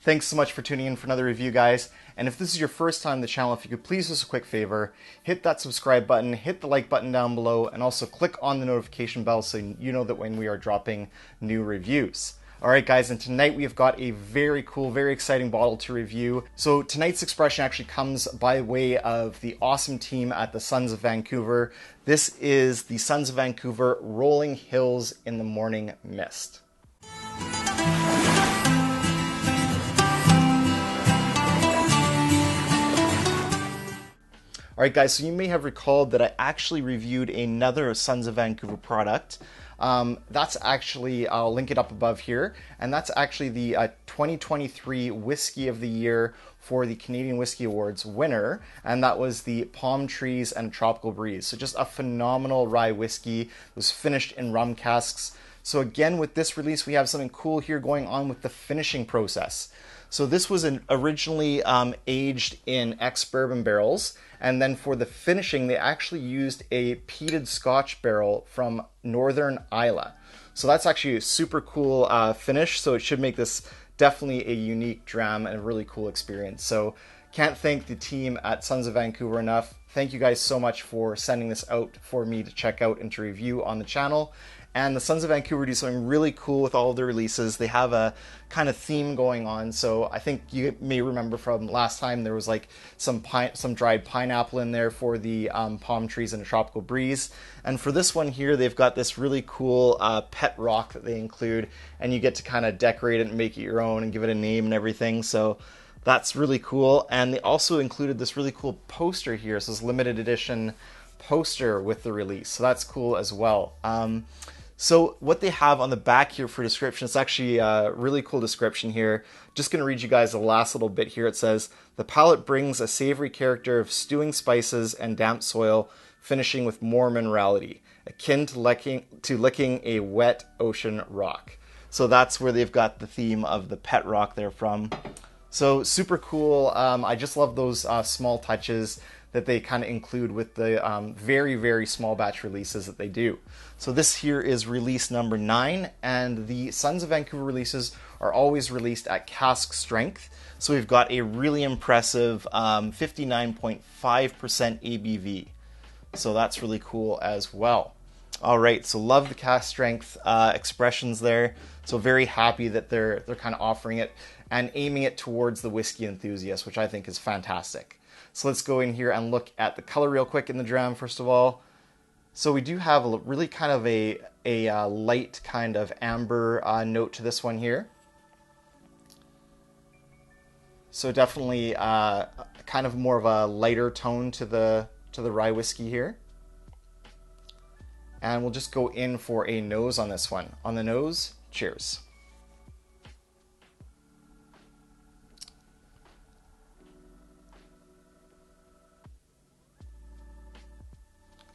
Thanks so much for tuning in for another review, guys. And if this is your first time on the channel, if you could please do us a quick favor, hit that subscribe button, hit the like button down below, and also click on the notification bell so you know that when we are dropping new reviews. Alright guys, and tonight we've got a very cool, very exciting bottle to review. So tonight's expression actually comes by way of the awesome team at the Sons of Vancouver. This is the Sons of Vancouver Rolling Hills in the Morning Mist. Alright guys, so you may have recalled that I actually reviewed another Sons of Vancouver product. That's actually, I'll link it up above here, and that's actually the 2023 Whiskey of the Year for the Canadian Whiskey Awards winner, and that was the Palm Trees and Tropical Breeze. So just a phenomenal rye whiskey. It was finished in rum casks. So again, with this release, we have something cool here going on with the finishing process. So this was originally aged in ex-bourbon barrels, and then for the finishing, they actually used a peated Scotch barrel from Northern Islay. So that's actually a super cool finish, so it should make this definitely a unique dram and a really cool experience. So can't thank the team at Sons of Vancouver enough. Thank you guys so much for sending this out for me to check out and to review on the channel. And the Sons of Vancouver do something really cool with all of their releases. They have a kind of theme going on. So I think you may remember from last time there was like some dried pineapple in there for the Palm Trees and a Tropical Breeze. And for this one here, they've got this really cool pet rock that they include, and you get to kind of decorate it and make it your own and give it a name and everything. So that's really cool. And they also included this really cool poster here. So this limited edition poster with the release. So that's cool as well. So what they have on the back here for description, it's actually a really cool description here. Just going to read you guys the last little bit here. It says, the palate brings a savory character of stewing spices and damp soil, finishing with more minerality, akin to licking a wet ocean rock. So that's where they've got the theme of the pet rock there from. So super cool. I just love those small touches that they kind of include with the very, very small batch releases that they do. So this here is release number 9, and the Sons of Vancouver releases are always released at cask strength. So we've got a really impressive 59.5% ABV. So that's really cool as well. All right, so love the cask strength expressions there. So very happy that they're kind of offering it and aiming it towards the whiskey enthusiast, which I think is fantastic. So let's go in here and look at the color real quick in the dram first of all. So we do have a really kind of a light kind of amber note to this one here. So definitely kind of more of a lighter tone to the rye whiskey here. And we'll just go in for a nose on this one. On the nose, cheers.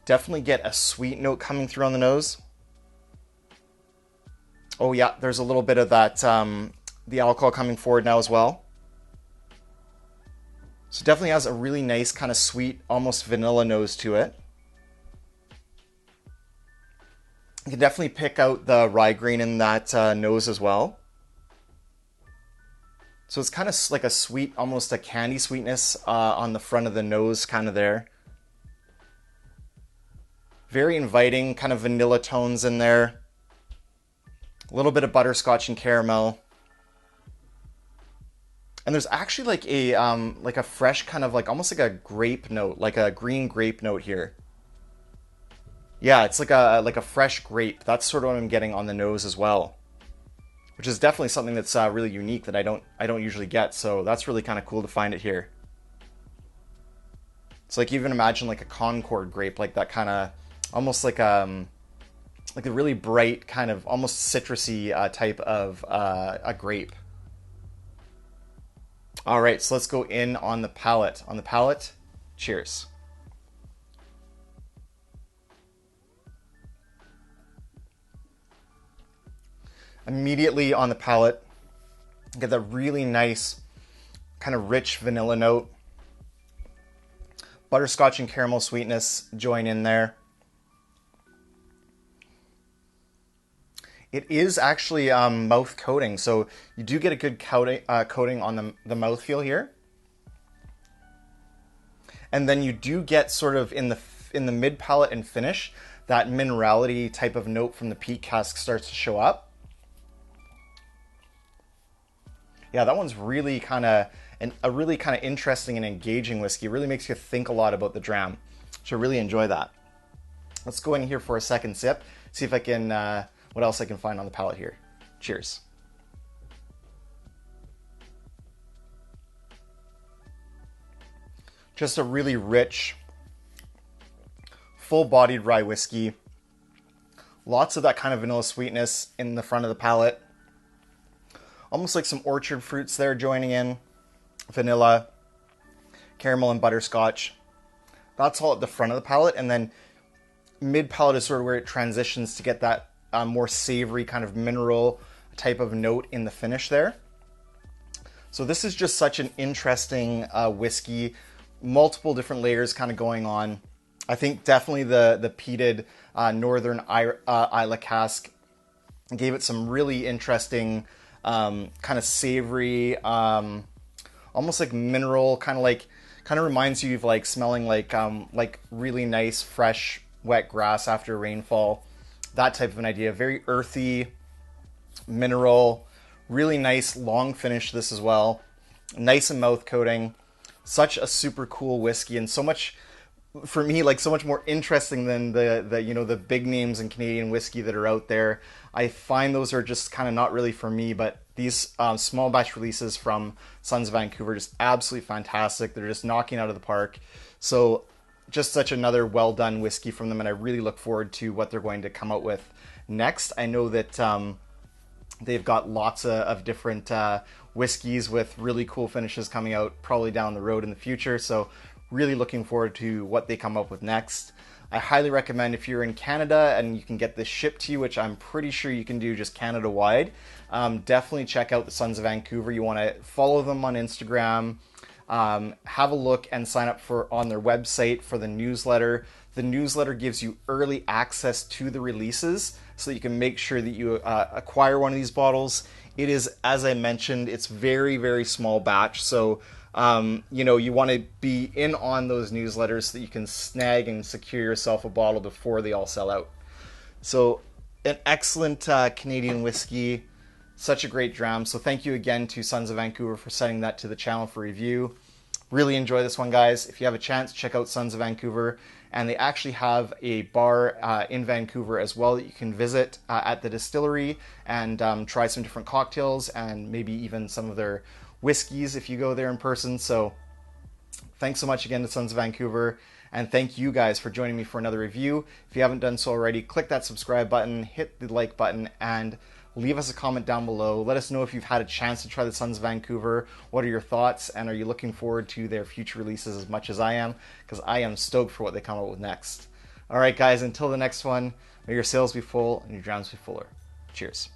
Definitely get a sweet note coming through on the nose. Oh yeah, there's a little bit of that, the alcohol coming forward now as well. So definitely has a really nice kind of sweet, almost vanilla nose to it. You can definitely pick out the rye grain in that nose as well. So it's kind of like a sweet, almost a candy sweetness on the front of the nose kind of there. Very inviting, kind of vanilla tones in there. A little bit of butterscotch and caramel. And there's actually like a fresh kind of like almost like a grape note, like a green grape note here. Yeah, it's like a fresh grape. That's sort of what I'm getting on the nose as well, which is definitely something that's really unique that I don't usually get. So that's really kind of cool to find it here. It's like even imagine like a Concord grape, like that kind of almost like a really bright kind of almost citrusy type of a grape. All right, so let's go in on the palate. On the palate, cheers. Immediately on the palate, get that really nice kind of rich vanilla note. Butterscotch and caramel sweetness join in there. It is actually mouth coating, so you do get a good coating on the mouthfeel here. And then you do get sort of in the mid palate and finish, that minerality type of note from the peat cask starts to show up. Yeah, that one's really kind of a really kind of interesting and engaging whiskey. It really makes you think a lot about the dram. So I really enjoy that. Let's go in here for a second sip, see if I can, what else I can find on the palate here. Cheers. Just a really rich, full-bodied rye whiskey. Lots of that kind of vanilla sweetness in the front of the palate. Almost like some orchard fruits there joining in. Vanilla, caramel, and butterscotch. That's all at the front of the palate, and then mid palate is sort of where it transitions to get that more savory kind of mineral type of note in the finish there. So this is just such an interesting whiskey. Multiple different layers kind of going on. I think definitely the peated Northern Islay cask gave it some really interesting kind of savory, almost like mineral, kind of reminds you of like smelling like really nice fresh wet grass after rainfall. That type of an idea. Very earthy, mineral, really nice long finish this as well. Nice and mouth coating. Such a super cool whiskey, and so much, for me, like so much more interesting than the big names in Canadian whiskey that are out there. I find those are just kind of not really for me, but these small batch releases from Sons of Vancouver are just absolutely fantastic. They're just knocking out of the park. So just such another well done whiskey from them, and I really look forward to what they're going to come out with next. I know that they've got lots of different whiskeys with really cool finishes coming out probably down the road in the future, so really looking forward to what they come up with next. I highly recommend, if you're in Canada and you can get this shipped to you, which I'm pretty sure you can do just Canada wide, definitely check out the Sons of Vancouver. You want to follow them on Instagram, have a look and sign up on their website for the newsletter. The newsletter gives you early access to the releases so that you can make sure that you acquire one of these bottles. It is, as I mentioned, it's very, very small batch. So, you want to be in on those newsletters so that you can snag and secure yourself a bottle before they all sell out. So, an excellent Canadian whiskey. Such a great dram. So thank you again to Sons of Vancouver for sending that to the channel for review. Really enjoy this one, guys. If you have a chance, check out Sons of Vancouver. And they actually have a bar in Vancouver as well that you can visit at the distillery and try some different cocktails and maybe even some of their whiskeys if you go there in person. So thanks so much again to Sons of Vancouver. And thank you guys for joining me for another review. If you haven't done so already, click that subscribe button, hit the like button, and leave us a comment down below. Let us know if you've had a chance to try the Sons of Vancouver. What are your thoughts? And are you looking forward to their future releases as much as I am? Because I am stoked for what they come out with next. All right, guys, until the next one, may your sails be full and your drowns be fuller. Cheers.